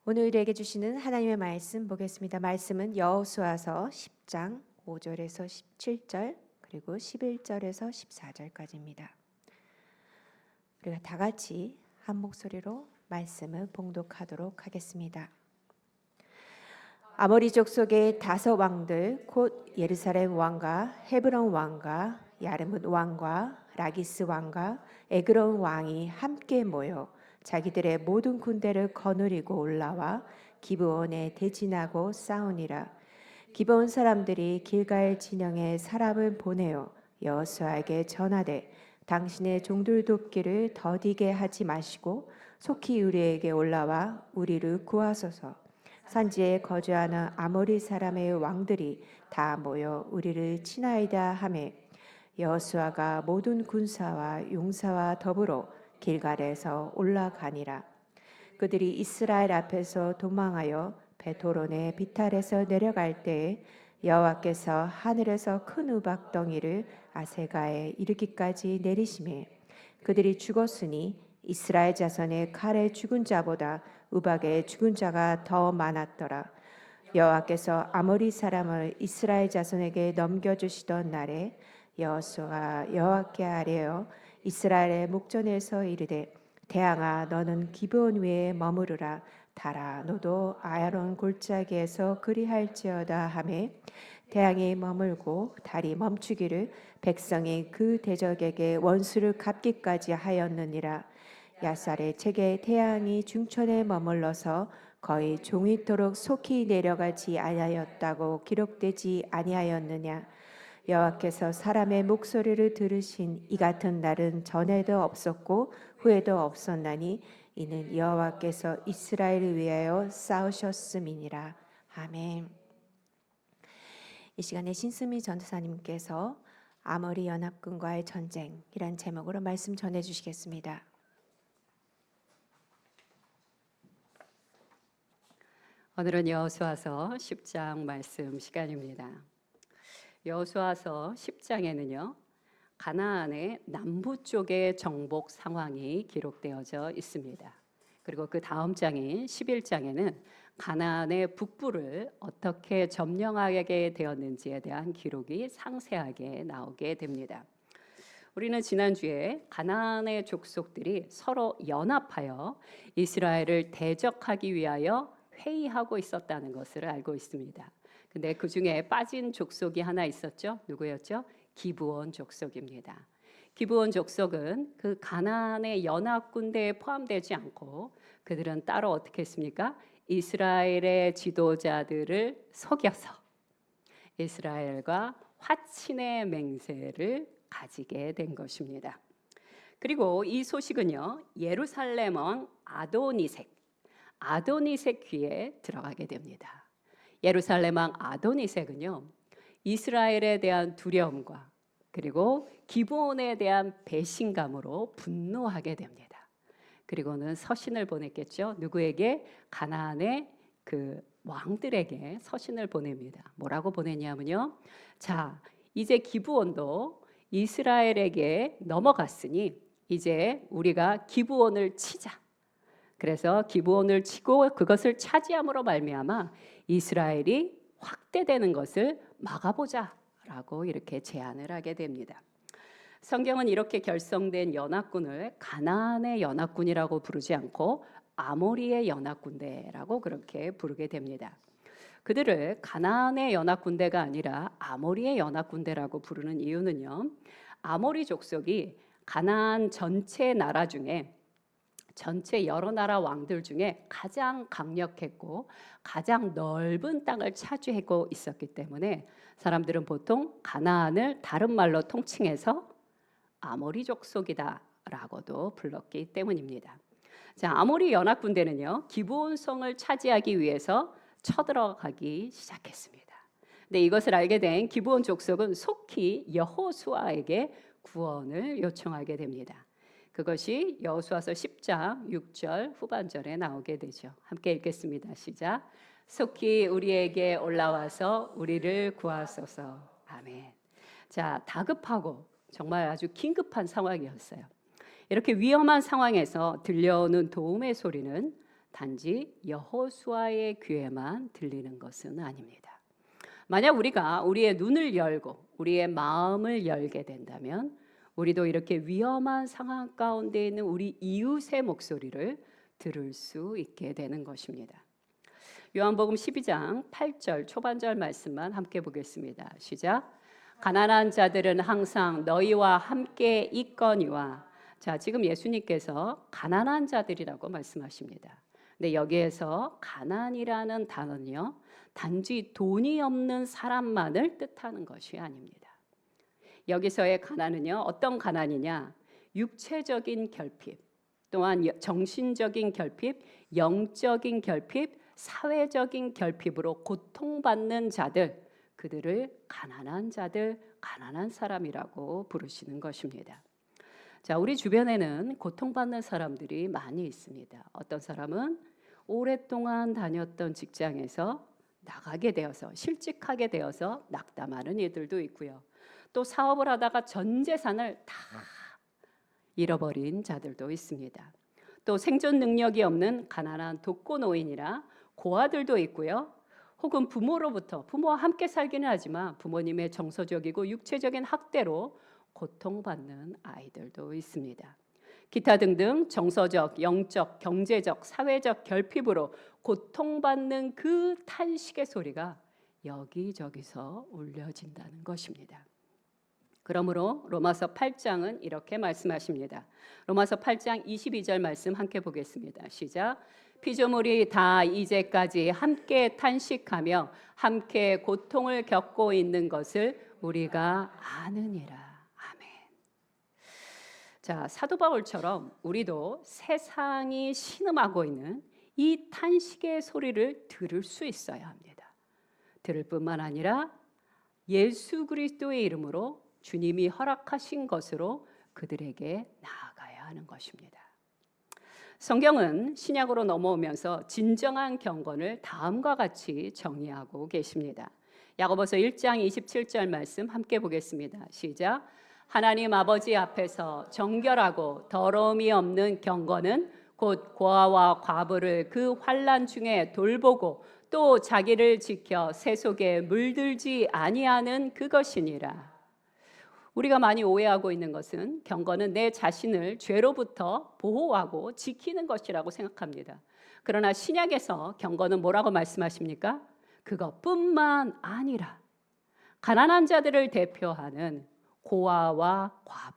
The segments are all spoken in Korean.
오늘 우리에게 주시는 하나님의 말씀 보겠습니다. 말씀은 여호수아서 10장 5절에서 17절 그리고 11절에서 14절까지입니다. 우리가 다 같이 한 목소리로 말씀을 봉독하도록 하겠습니다. 아모리 족속의 5 왕들 곧 예루살렘 왕과 헤브론 왕과 야르뭇 왕과 라기스 왕과 에그론 왕이 함께 모여 자기들의 모든 군대를 거느리고 올라와 기브온에 대진하고 싸우니라. 기브온 사람들이 길갈 진영에 사람을 보내어 여호수아에게 전하되 당신의 종들 돕기를 더디게 하지 마시고 속히 우리에게 올라와 우리를 구하소서. 산지에 거주하는 아모리 사람의 왕들이 다 모여 우리를 치나이다 하매 여호수아가 모든 군사와 용사와 더불어 길갈에서 올라가니라. 그들이 이스라엘 앞에서 도망하여 베토론의 비탈에서 내려갈 때에 여호와께서 하늘에서 큰 우박덩이를 아세가에 이르기까지 내리시매 그들이 죽었으니 이스라엘 자손의 칼에 죽은 자보다 우박에 죽은 자가 더 많았더라. 여호와께서 아모리 사람을 이스라엘 자손에게 넘겨주시던 날에 여호수아가 여호와께 아뢰어 이스라엘의 목전에서 이르되 대항아 너는 기브온 위에 머무르라. 달아 너도 아야론 골짜기에서 그리할지어다 하매 대항이 머물고 달이 멈추기를 백성이 그 대적에게 원수를 갚기까지 하였느니라. 야살의 책에 태양이 중천에 머물러서 거의 종이토록 속히 내려가지 아니하였다고 기록되지 아니하였느냐. 여호와께서 사람의 목소리를 들으신 이 같은 날은 전에도 없었고 후에도 없었나니 이는 여호와께서 이스라엘을 위하여 싸우셨음이니라. 아멘. 이 시간에 신스미 전도사님께서 아모리 연합군과의 전쟁이란 제목으로 말씀 전해 주시겠습니다. 오늘은 여호수아서 10장 말씀 시간입니다. 여호수아서 10장에는요. 가나안의 남부 쪽의 정복 상황이 기록되어져 있습니다. 그리고 그 다음 장인 11장에는 가나안의 북부를 어떻게 점령하게 되었는지에 대한 기록이 상세하게 나오게 됩니다. 우리는 지난주에 가나안의 족속들이 서로 연합하여 이스라엘을 대적하기 위하여 회의하고 있었다는 것을 알고 있습니다. 근데 그 중에 빠진 족속이 하나 있었죠. 누구였죠? 기브온 족속입니다. 기브온 족속은 그 가나안의 연합 군대에 포함되지 않고 그들은 따로 어떻게 했습니까? 이스라엘의 지도자들을 속여서 이스라엘과 화친의 맹세를 가지게 된 것입니다. 그리고 이 소식은요. 예루살렘 왕 아도니색 귀에 들어가게 됩니다. 예루살렘 왕 아도니색은요. 이스라엘에 대한 두려움과 그리고 기브온에 대한 배신감으로 분노하게 됩니다. 그리고는 서신을 보냈겠죠. 누구에게? 가나안의 그 왕들에게 서신을 보냅니다. 뭐라고 보냈냐면요. 자, 이제 기브온도 이스라엘에게 넘어갔으니 이제 우리가 기브온을 치자. 그래서 기브온을 치고 그것을 차지함으로 말미암아 이스라엘이 확대되는 것을 막아보자라고 이렇게 제안을 하게 됩니다. 성경은 이렇게 결성된 연합군을 가나안의 연합군이라고 부르지 않고 아모리의 연합군대라고 그렇게 부르게 됩니다. 그들을 가나안의 연합군대가 아니라 아모리의 연합군대라고 부르는 이유는요. 아모리 족속이 가나안 전체 나라 중에 전체 여러 나라 왕들 중에 가장 강력했고 가장 넓은 땅을 차지하고 있었기 때문에 사람들은 보통 가나안을 다른 말로 통칭해서 아모리 족속이다라고도 불렀기 때문입니다. 자, 아모리 연합군대는요. 기브온 성을 차지하기 위해서 쳐들어가기 시작했습니다. 근데 이것을 알게 된 기브온 족속은 속히 여호수아에게 구원을 요청하게 됩니다. 그것이 여호수아서 10장 6절 후반절에 나오게 되죠. 함께 읽겠습니다. 시작. 속히 우리에게 올라와서 우리를 구하소서. 아멘. 자, 다급하고 정말 아주 긴급한 상황이었어요. 이렇게 위험한 상황에서 들려오는 도움의 소리는 단지 여호수아의 귀에만 들리는 것은 아닙니다. 만약 우리가 우리의 눈을 열고 우리의 마음을 열게 된다면 우리도 이렇게 위험한 상황 가운데 있는 우리 이웃의 목소리를 들을 수 있게 되는 것입니다. 요한복음 12장 8절 초반절 말씀만 함께 보겠습니다. 시작. 가난한 자들은 항상 너희와 함께 있거니와. 자, 지금 예수님께서 가난한 자들이라고 말씀하십니다. 근데 여기에서 가난이라는 단어는요, 단지 돈이 없는 사람만을 뜻하는 것이 아닙니다. 여기서의 가난은요, 어떤 가난이냐? 육체적인 결핍, 또한 정신적인 결핍, 영적인 결핍, 사회적인 결핍으로 고통받는 자들, 그들을 가난한 자들, 가난한 사람이라고 부르시는 것입니다. 자, 우리 주변에는 고통받는 사람들이 많이 있습니다. 어떤 사람은 오랫동안 다녔던 직장에서 나가게 되어서 실직하게 되어서 낙담하는 이들도 있고요. 또 사업을 하다가 전 재산을 다 잃어버린 자들도 있습니다. 또 생존 능력이 없는 가난한 독거노인이라 고아들도 있고요. 혹은 부모와 함께 살기는 하지만 부모님의 정서적이고 육체적인 학대로 고통받는 아이들도 있습니다. 기타 등등 정서적, 영적, 경제적, 사회적 결핍으로 고통받는 그 탄식의 소리가 여기저기서 울려진다는 것입니다. 그러므로 로마서 8장은 이렇게 말씀하십니다. 로마서 8장 22절 말씀 함께 보겠습니다. 시작. 피조물이 다 이제까지 함께 탄식하며 함께 고통을 겪고 있는 것을 우리가 아느니라. 아멘. 자, 사도 바울처럼 우리도 세상이 신음하고 있는 이 탄식의 소리를 들을 수 있어야 합니다. 들을 뿐만 아니라 예수 그리스도의 이름으로 주님이 허락하신 것으로 그들에게 나아가야 하는 것입니다. 성경은 신약으로 넘어오면서 진정한 경건을 다음과 같이 정의하고 계십니다. 야고보서 1장 27절 말씀 함께 보겠습니다. 시작. 하나님 아버지 앞에서 정결하고 더러움이 없는 경건은 곧 고아와 과부를 그 환난 중에 돌보고 또 자기를 지켜 새 속에 물들지 아니하는 그것이니라. 우리가 많이 오해하고 있는 것은 경건은 내 자신을 죄로부터 보호하고 지키는 것이라고 생각합니다. 그러나 신약에서 경건은 뭐라고 말씀하십니까? 그것뿐만 아니라 가난한 자들을 대표하는 고아와 과부,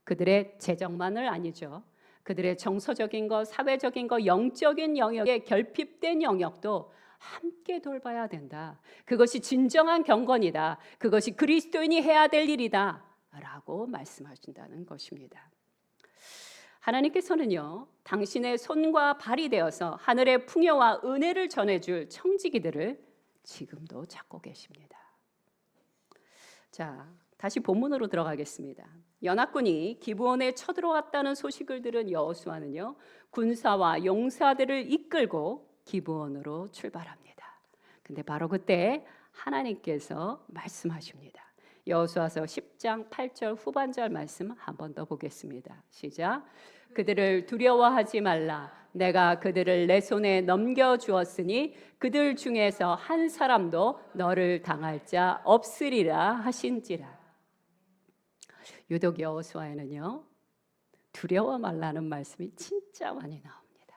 그들의 재정만을 아니죠. 그들의 정서적인 것, 사회적인 것, 영적인 영역에 결핍된 영역도 함께 돌봐야 된다. 그것이 진정한 경건이다. 그것이 그리스도인이 해야 될 일이다. 라고 말씀하신다는 것입니다. 하나님께서는요, 당신의 손과 발이 되어서 하늘의 풍요와 은혜를 전해줄 청지기들을 지금도 찾고 계십니다. 자, 다시 본문으로 들어가겠습니다. 연합군이 기브온에 쳐들어왔다는 소식을 들은 여호수아는요, 군사와 용사들을 이끌고 기브온으로 출발합니다. 근데 바로 그때 하나님께서 말씀하십니다. 여호수아서 10장 8절 후반절 말씀 한 번 더 보겠습니다. 시작. 그들을 두려워하지 말라. 내가 그들을 내 손에 넘겨주었으니 그들 중에서 한 사람도 너를 당할 자 없으리라 하신지라. 유독 여호수아에는요, 두려워 말라는 말씀이 진짜 많이 나옵니다.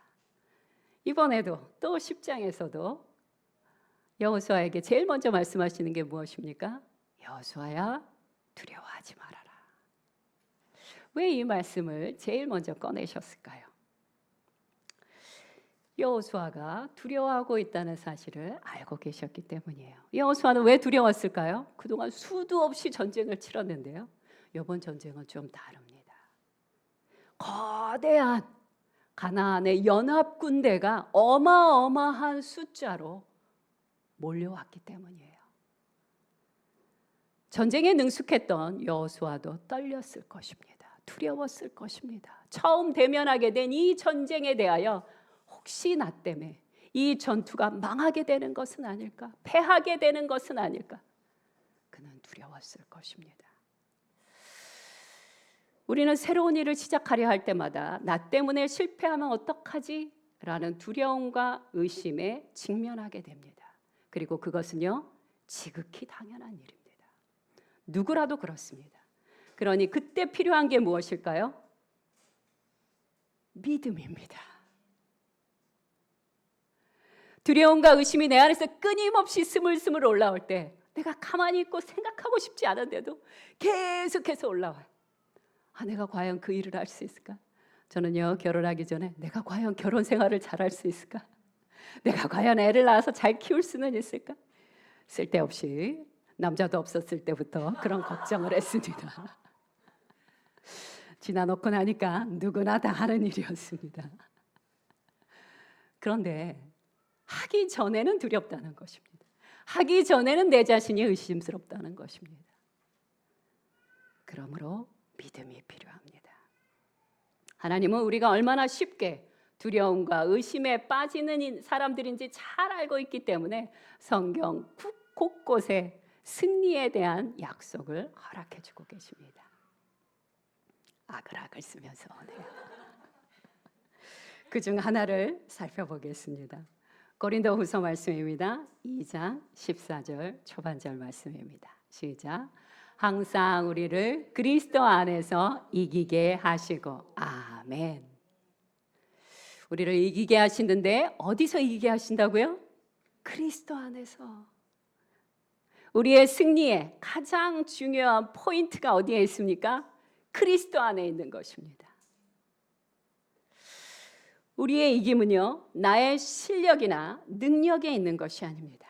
이번에도 또 10장에서도 여호수아에게 제일 먼저 말씀하시는 게 무엇입니까? 여호수아야, 두려워하지 말아라. 왜 이 말씀을 제일 먼저 꺼내셨을까요? 여호수아가 두려워하고 있다는 사실을 알고 계셨기 때문이에요. 여호수아는 왜 두려웠을까요? 그동안 수도 없이 전쟁을 치렀는데요. 이번 전쟁은 좀 다릅니다. 거대한 가나안의 연합 군대가 어마어마한 숫자로 몰려왔기 때문이에요. 전쟁에 능숙했던 여호수아도 떨렸을 것입니다. 두려웠을 것입니다. 처음 대면하게 된 이 전쟁에 대하여 혹시 나 때문에 이 전투가 망하게 되는 것은 아닐까? 패하게 되는 것은 아닐까? 그는 두려웠을 것입니다. 우리는 새로운 일을 시작하려 할 때마다 나 때문에 실패하면 어떡하지? 라는 두려움과 의심에 직면하게 됩니다. 그리고 그것은요, 지극히 당연한 일입니다. 누구라도 그렇습니다. 그러니 그때 필요한 게 무엇일까요? 믿음입니다. 두려움과 의심이 내 안에서 끊임없이 스물스물 올라올 때 내가 가만히 있고 생각하고 싶지 않은데도 계속해서 올라와요. 내가 과연 그 일을 할 수 있을까? 저는요, 결혼하기 전에 내가 과연 결혼 생활을 잘할 수 있을까? 내가 과연 애를 낳아서 잘 키울 수는 있을까? 쓸데없이 남자도 없었을 때부터 그런 걱정을 했습니다. 지나놓고 나니까 누구나 다 하는 일이었습니다. 그런데 하기 전에는 두렵다는 것입니다. 하기 전에는 내 자신이 의심스럽다는 것입니다. 그러므로 믿음이 필요합니다. 하나님은 우리가 얼마나 쉽게 두려움과 의심에 빠지는 사람들인지 잘 알고 있기 때문에 성경 곳곳에 승리에 대한 약속을 허락해 주고 계십니다. 아글아글 쓰면서 그중 하나를 살펴보겠습니다. 고린도후서 말씀입니다. 2장 14절 초반절 말씀입니다. 시작. 항상 우리를 그리스도 안에서 이기게 하시고 아멘. 우리를 이기게 하시는데 어디서 이기게 하신다고요? 그리스도 안에서. 우리의 승리의 가장 중요한 포인트가 어디에 있습니까? 그리스도 안에 있는 것입니다. 우리의 이김은요, 나의 실력이나 능력에 있는 것이 아닙니다.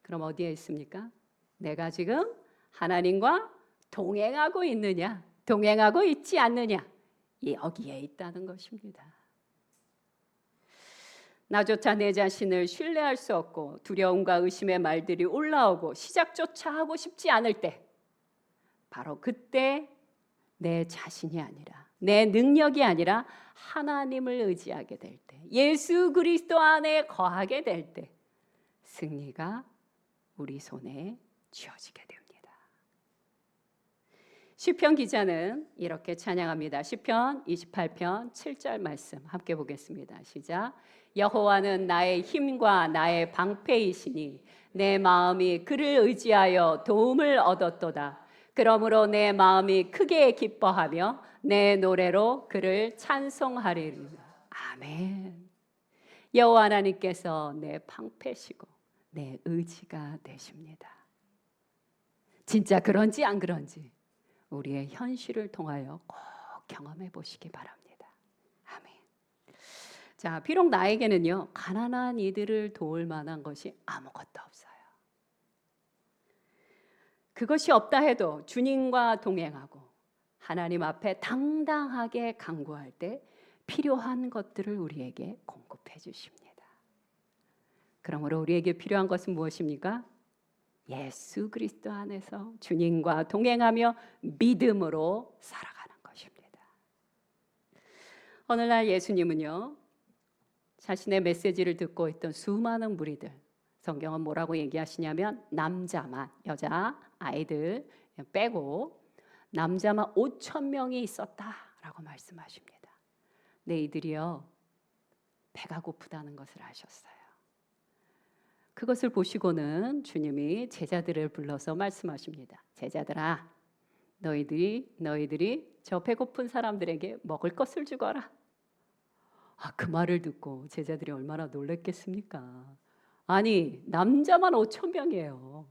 그럼 어디에 있습니까? 내가 지금 하나님과 동행하고 있느냐, 동행하고 있지 않느냐, 여기에 있다는 것입니다. 나조차 내 자신을 신뢰할 수 없고 두려움과 의심의 말들이 올라오고 시작조차 하고 싶지 않을 때, 바로 그때 내 자신이 아니라, 내 능력이 아니라 하나님을 의지하게 될 때, 예수 그리스도 안에 거하게 될 때 승리가 우리 손에 쥐어지게 됩니다. 시편 기자는 이렇게 찬양합니다. 시편 28편 7절 말씀 함께 보겠습니다. 시작. 여호와는 나의 힘과 나의 방패이시니 내 마음이 그를 의지하여 도움을 얻었도다. 그러므로 내 마음이 크게 기뻐하며 내 노래로 그를 찬송하리라. 아멘. 여호와 하나님께서 내 방패시고 내 의지가 되십니다. 진짜 그런지 안 그런지 우리의 현실을 통하여 꼭 경험해 보시기 바랍니다. 아멘. 자, 비록 나에게는요, 가난한 이들을 도울 만한 것이 아무것도 없어요. 그것이 없다 해도 주님과 동행하고 하나님 앞에 당당하게 간구할 때 필요한 것들을 우리에게 공급해 주십니다. 그러므로 우리에게 필요한 것은 무엇입니까? 예수 그리스도 안에서 주님과 동행하며 믿음으로 살아가는 것입니다. 오늘날 예수님은요, 자신의 메시지를 듣고 있던 수많은 무리들, 성경은 뭐라고 얘기하시냐면 남자만, 여자, 아이들 빼고 남자만 5,000명이 있었다라고 말씀하십니다. 네, 이들이요, 배가 고프다는 것을 아셨어요. 그것을 보시고는 주님이 제자들을 불러서 말씀하십니다. 제자들아, 너희들이 저 배고픈 사람들에게 먹을 것을 주거라. 그 말을 듣고 제자들이 얼마나 놀랐겠습니까? 아니, 남자만 5,000명이에요.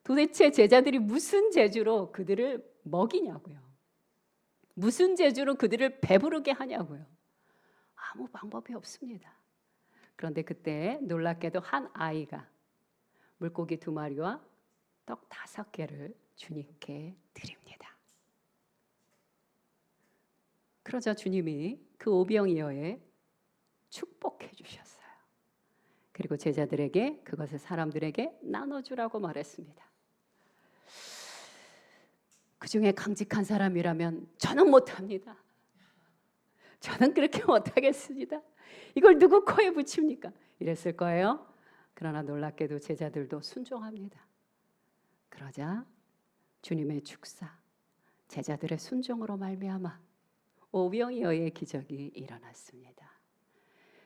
도대체 제자들이 무슨 재주로 그들을 먹이냐고요. 무슨 재주로 그들을 배부르게 하냐고요. 아무 방법이 없습니다. 그런데 그때 놀랍게도 한 아이가 물고기 2마리와 떡 5개를 주님께 드립니다. 그러자 주님이 그 오병이어에 축복해 주셨어요. 그리고 제자들에게 그것을 사람들에게 나눠주라고 말했습니다. 그 중에 강직한 사람이라면 저는 못합니다. 저는 그렇게 못하겠습니다. 이걸 누구 코에 붙입니까? 이랬을 거예요. 그러나 놀랍게도 제자들도 순종합니다. 그러자 주님의 축사, 제자들의 순종으로 말미암아 오병이어의 기적이 일어났습니다.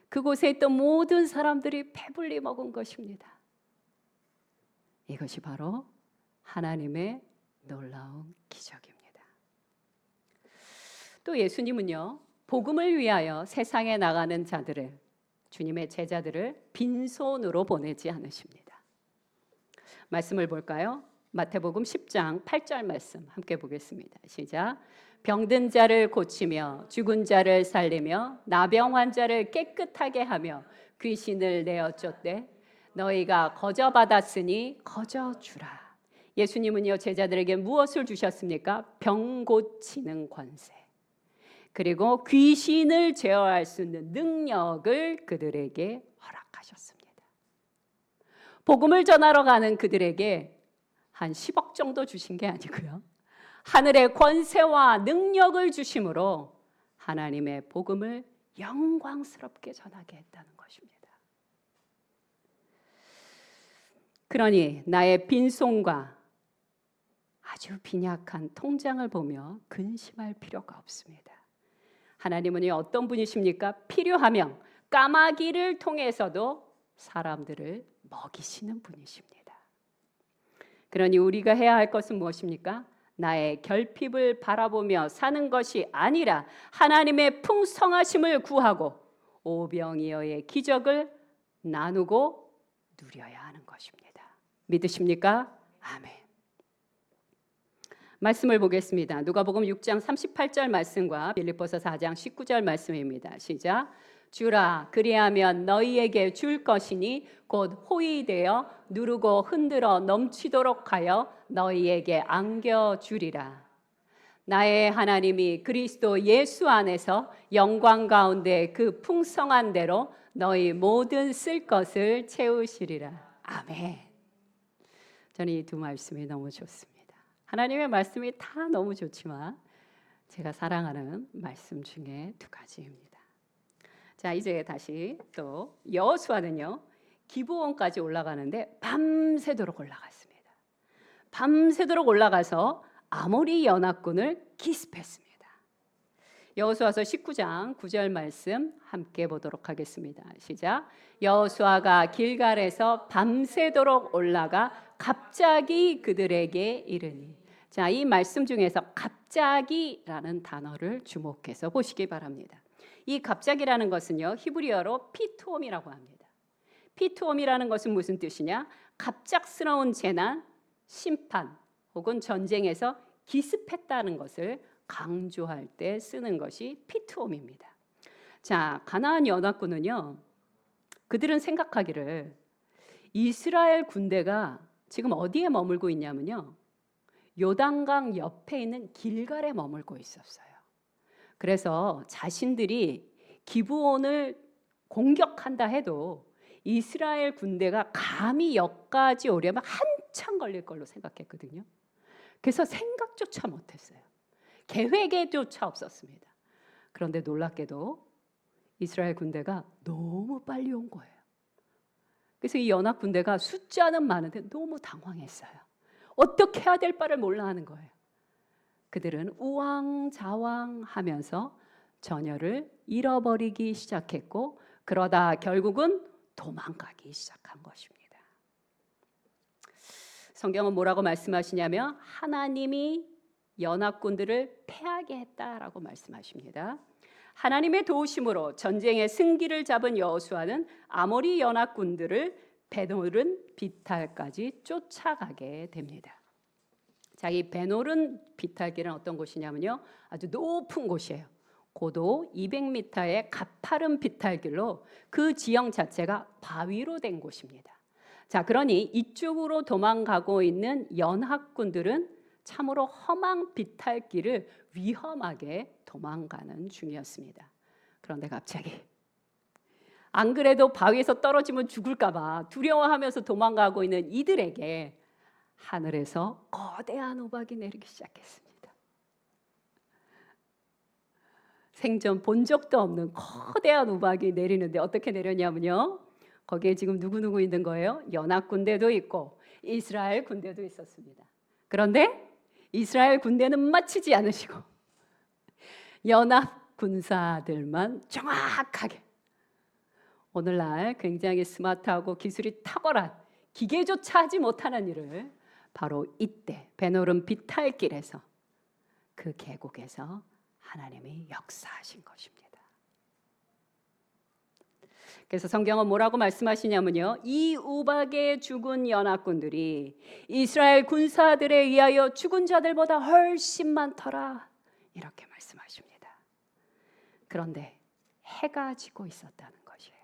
그곳에 있던 모든 사람들이 배불리 먹은 것입니다. 이것이 바로 하나님의 놀라운 기적입니다. 또 예수님은요, 복음을 위하여 세상에 나가는 자들을, 주님의 제자들을 빈손으로 보내지 않으십니다. 말씀을 볼까요? 마태복음 10장 8절 말씀 함께 보겠습니다. 시작. 병든 자를 고치며 죽은 자를 살리며 나병 환자를 깨끗하게 하며 귀신을 내어 쫓되 너희가 거저 받았으니 거저 주라. 예수님은요, 제자들에게 무엇을 주셨습니까? 병 고치는 권세, 그리고 귀신을 제어할 수 있는 능력을 그들에게 허락하셨습니다. 복음을 전하러 가는 그들에게 한 10억 정도 주신 게 아니고요, 하늘의 권세와 능력을 주심으로 하나님의 복음을 영광스럽게 전하게 했다는 것입니다. 그러니 나의 빈손과 아주 빈약한 통장을 보며 근심할 필요가 없습니다. 하나님은 어떤 분이십니까? 필요하면 까마귀를 통해서도 사람들을 먹이시는 분이십니다. 그러니 우리가 해야 할 것은 무엇입니까? 나의 결핍을 바라보며 사는 것이 아니라 하나님의 풍성하심을 구하고 오병이어의 기적을 나누고 누려야 하는 것입니다. 믿으십니까? 아멘. 말씀을 보겠습니다. 누가복음 6장 38절 말씀과 빌립보서 4장 19절 말씀입니다. 시작. 주라, 그리하면 너희에게 줄 것이니 곧 호의되어 누르고 흔들어 넘치도록 하여 너희에게 안겨주리라. 나의 하나님이 그리스도 예수 안에서 영광 가운데 그 풍성한 대로 너희 모든 쓸 것을 채우시리라. 아멘. 저는 이 두 말씀이 너무 좋습니다. 하나님의 말씀이 다 너무 좋지만 제가 사랑하는 말씀 중에 두 가지입니다. 자, 이제 다시 또 여호수아는요, 기브온까지 올라가는데 밤새도록 올라갔습니다. 밤새도록 올라가서 아모리 연합군을 기습했습니다. 여호수아서 19장 9절 말씀 함께 보도록 하겠습니다. 시작. 여호수아가 길갈에서 밤새도록 올라가 갑자기 그들에게 이르니. 자, 이 말씀 중에서 갑자기라는 단어를 주목해서 보시기 바랍니다. 이 갑자기라는 것은요, 히브리어로 피투옴이라고 합니다. 피투옴이라는 것은 무슨 뜻이냐? 갑작스러운 재난, 심판 혹은 전쟁에서 기습했다는 것을 강조할 때 쓰는 것이 피투옴입니다. 자, 가나안 연합군은요, 그들은 생각하기를 이스라엘 군대가 지금 어디에 머물고 있냐면요, 요단강 옆에 있는 길갈에 머물고 있었어요. 그래서 자신들이 기브온을 공격한다 해도 이스라엘 군대가 감히 여기까지 오려면 한참 걸릴 걸로 생각했거든요. 그래서 생각조차 못했어요. 계획에조차 없었습니다. 그런데 놀랍게도 이스라엘 군대가 너무 빨리 온 거예요. 그래서 이 연합 군대가 숫자는 많은데 너무 당황했어요. 어떻게 해야 될 바를 몰라 하는 거예요. 그들은 우왕좌왕하면서 전열을 잃어버리기 시작했고, 그러다 결국은 도망가기 시작한 것입니다. 성경은 뭐라고 말씀하시냐면 하나님이 연합군들을 패하게 했다라고 말씀하십니다. 하나님의 도우심으로 전쟁의 승기를 잡은 여호수아는 아모리 연합군들을 베노른 비탈까지 쫓아가게 됩니다. 자, 이 베노른 비탈길은 어떤 곳이냐면요, 아주 높은 곳이에요. 고도 200m의 가파른 비탈길로 그 지형 자체가 바위로 된 곳입니다. 자, 그러니 이쪽으로 도망가고 있는 연합군들은 참으로 험한 비탈길을 위험하게 도망가는 중이었습니다. 그런데 갑자기 안 그래도 바위에서 떨어지면 죽을까 봐 두려워하면서 도망가고 있는 이들에게 하늘에서 거대한 우박이 내리기 시작했습니다. 생전 본 적도 없는 거대한 우박이 내리는데 어떻게 내렸냐면요, 거기에 지금 누구 있는 거예요? 연합 군대도 있고 이스라엘 군대도 있었습니다. 그런데 이스라엘 군대는 맞히지 않으시고 연합 군사들만 정확하게, 오늘날 굉장히 스마트하고 기술이 탁월한 기계조차 하지 못하는 일을 바로 이때 베노름 비탈길에서, 그 계곡에서 하나님이 역사하신 것입니다. 그래서 성경은 뭐라고 말씀하시냐면요, 이 우박에 죽은 연합군들이 이스라엘 군사들에 의하여 죽은 자들보다 훨씬 많더라, 이렇게 말씀하십니다. 그런데 해가 지고 있었다는 것이에요.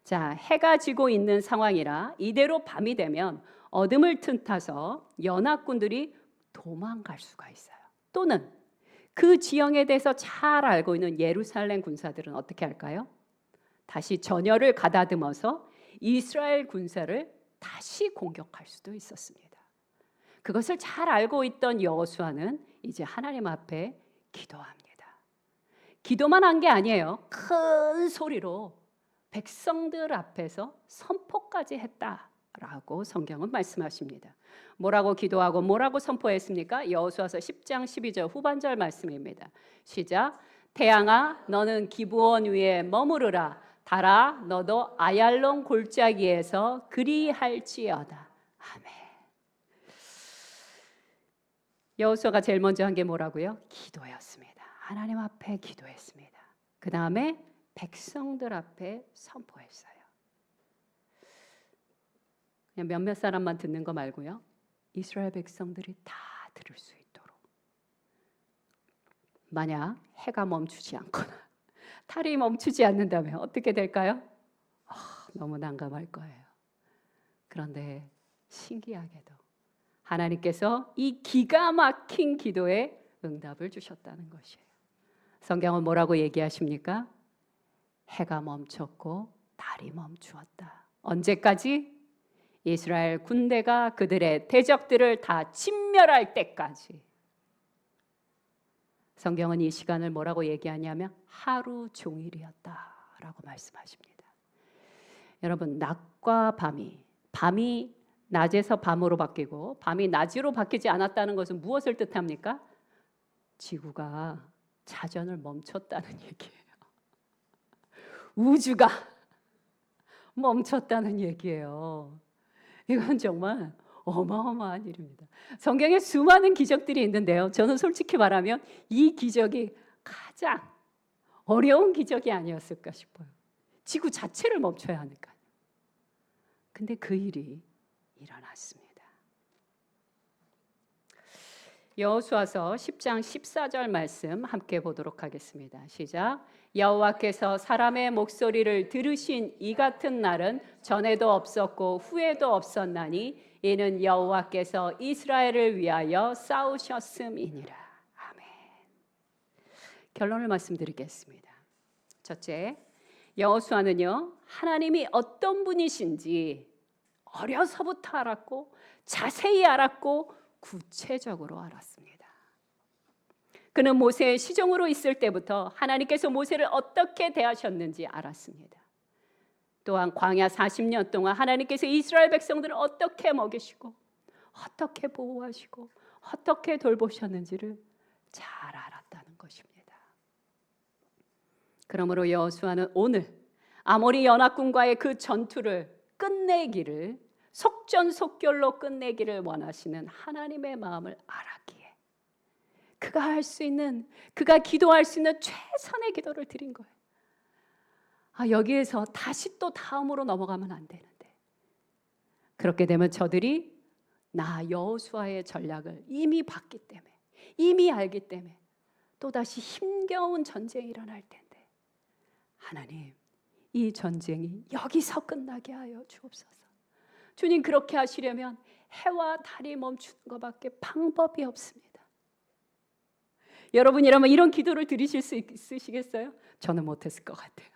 자, 해가 지고 있는 상황이라 이대로 밤이 되면 어둠을 틈타서 연합군들이 도망갈 수가 있어요. 또는 그 지형에 대해서 잘 알고 있는 예루살렘 군사들은 어떻게 할까요? 다시 전열을 가다듬어서 이스라엘 군사를 다시 공격할 수도 있었습니다. 그것을 잘 알고 있던 여호수아는 이제 하나님 앞에 기도합니다. 기도만 한 게 아니에요. 큰 소리로 백성들 앞에서 선포까지 했다라고 성경은 말씀하십니다. 뭐라고 기도하고 뭐라고 선포했습니까? 여호수아서 10장 12절 후반절 말씀입니다. 시작. 태양아, 너는 기브온 위에 머무르라. 달아, 너도 아얄론 골짜기에서 그리할지어다. 아멘. 여호수아가 제일 먼저 한 게 뭐라고요? 기도였습니다. 하나님 앞에 기도했습니다. 그 다음에 백성들 앞에 선포했어요. 그냥 몇몇 사람만 듣는 거 말고요, 이스라엘 백성들이 다 들을 수 있도록. 만약 해가 멈추지 않거나 달이 멈추지 않는다면 어떻게 될까요? 너무 난감할 거예요. 그런데 신기하게도 하나님께서 이 기가 막힌 기도에 응답을 주셨다는 것이에요. 성경은 뭐라고 얘기하십니까? 해가 멈췄고 달이 멈추었다. 언제까지? 이스라엘 군대가 그들의 대적들을 다 진멸할 때까지. 성경은 이 시간을 뭐라고 얘기하냐면 하루 종일이었다라고 말씀하십니다. 여러분, 낮과 밤이 낮에서 밤으로 바뀌고 밤이 낮으로 바뀌지 않았다는 것은 무엇을 뜻합니까? 지구가 자전을 멈췄다는 얘기예요. 우주가 멈췄다는 얘기예요. 이건 정말 어마어마한 일입니다. 성경에 수많은 기적들이 있는데요, 저는 솔직히 말하면 이 기적이 가장 어려운 기적이 아니었을까 싶어요. 지구 자체를 멈춰야 하니까요. 근데 그 일이 일어났습니다. 여호수아서 10장 14절 말씀 함께 보도록 하겠습니다. 시작. 여호와께서 사람의 목소리를 들으신 이 같은 날은 전에도 없었고 후에도 없었나니 이는 여호와께서 이스라엘을 위하여 싸우셨음이니라. 아멘. 결론을 말씀드리겠습니다. 첫째, 여호수아는요, 하나님이 어떤 분이신지 어려서부터 알았고 자세히 알았고 구체적으로 알았습니다. 그는 모세의 시종으로 있을 때부터 하나님께서 모세를 어떻게 대하셨는지 알았습니다. 또한 광야 40년 동안 하나님께서 이스라엘 백성들을 어떻게 먹이시고 어떻게 보호하시고 어떻게 돌보셨는지를 잘 알았다는 것입니다. 그러므로 여호수아는 오늘 아모리 연합군과의 그 전투를 끝내기를, 속전속결로 끝내기를 원하시는 하나님의 마음을 알았기에 그가 할 수 있는, 그가 기도할 수 있는 최선의 기도를 드린 거예요. 여기에서 다시 또 다음으로 넘어가면 안 되는데, 그렇게 되면 저들이 나 여호수아의 전략을 이미 봤기 때문에, 이미 알기 때문에 또다시 힘겨운 전쟁이 일어날 텐데, 하나님, 이 전쟁이 여기서 끝나게 하여 주옵소서. 주님, 그렇게 하시려면 해와 달이 멈추는 것밖에 방법이 없습니다. 여러분이라면 이런 기도를 드리실 수 있으시겠어요? 저는 못했을 것 같아요.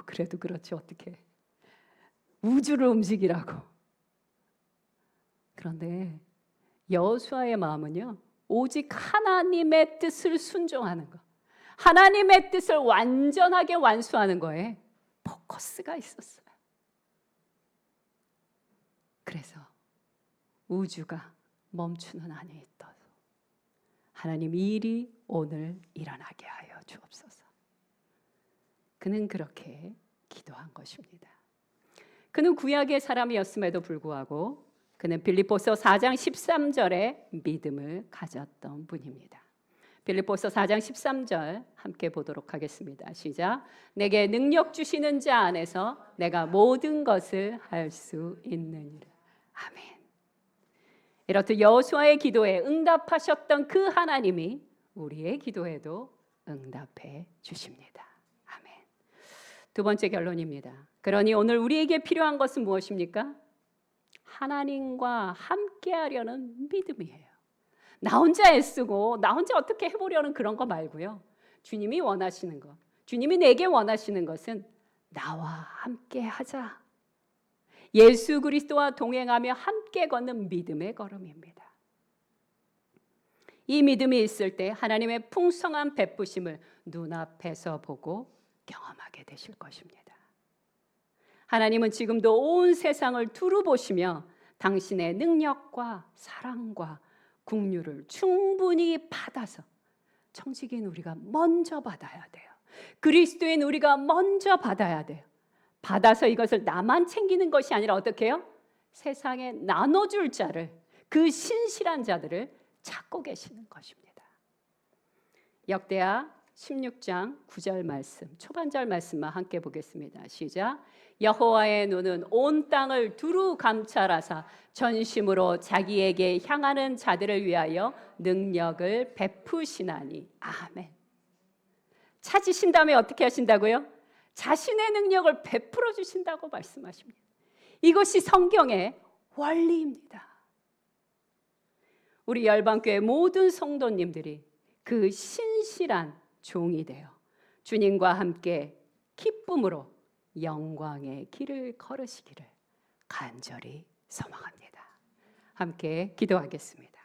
그래도 그렇지 어떻게 우주를 움직이라고. 그런데 여호수아의 마음은요, 오직 하나님의 뜻을 순종하는 것, 하나님의 뜻을 완전하게 완수하는 거에 포커스가 있었어요. 그래서 우주가 멈추는 안에 있어도 하나님 이 일이 오늘 일어나게 하여 주옵소서. 그는 그렇게 기도한 것입니다. 그는 구약의 사람이었음에도 불구하고 그는 빌립보서 4장 13절에 믿음을 가졌던 분입니다. 빌립보서 4장 13절 함께 보도록 하겠습니다. 시작. 내게 능력 주시는 자 안에서 내가 모든 것을 할 수 있느니라. 아멘. 이렇듯 여호수아의 기도에 응답하셨던 그 하나님이 우리의 기도에도 응답해 주십니다. 아멘. 두 번째 결론입니다. 그러니 오늘 우리에게 필요한 것은 무엇입니까? 하나님과 함께하려는 믿음이에요. 나 혼자 애쓰고 나 혼자 어떻게 해보려는 그런 거 말고요. 주님이 원하시는 것, 주님이 내게 원하시는 것은 나와 함께하자. 예수 그리스도와 동행하며 함께 걷는 믿음의 걸음입니다. 이 믿음이 있을 때 하나님의 풍성한 베푸심을 눈앞에서 보고 경험하게 되실 것입니다. 하나님은 지금도 온 세상을 두루 보시며 당신의 능력과 사랑과 긍휼을 충분히 받아서 청지기인 우리가 먼저 받아야 돼요. 그리스도인 우리가 먼저 받아야 돼요. 받아서 이것을 나만 챙기는 것이 아니라 어떻게 해요? 세상에 나눠줄 자를, 그 신실한 자들을 찾고 계시는 것입니다. 역대하 16장 9절 말씀, 초반절 말씀만 함께 보겠습니다. 시작. 여호와의 눈은 온 땅을 두루 감찰하사 전심으로 자기에게 향하는 자들을 위하여 능력을 베푸시나니. 아멘. 찾으신 다음에 어떻게 하신다고요? 자신의 능력을 베풀어 주신다고 말씀하십니다. 이것이 성경의 원리입니다. 우리 열방교회 모든 성도님들이 그 신실한 종이 되어 주님과 함께 기쁨으로 영광의 길을 걸으시기를 간절히 소망합니다. 함께 기도하겠습니다.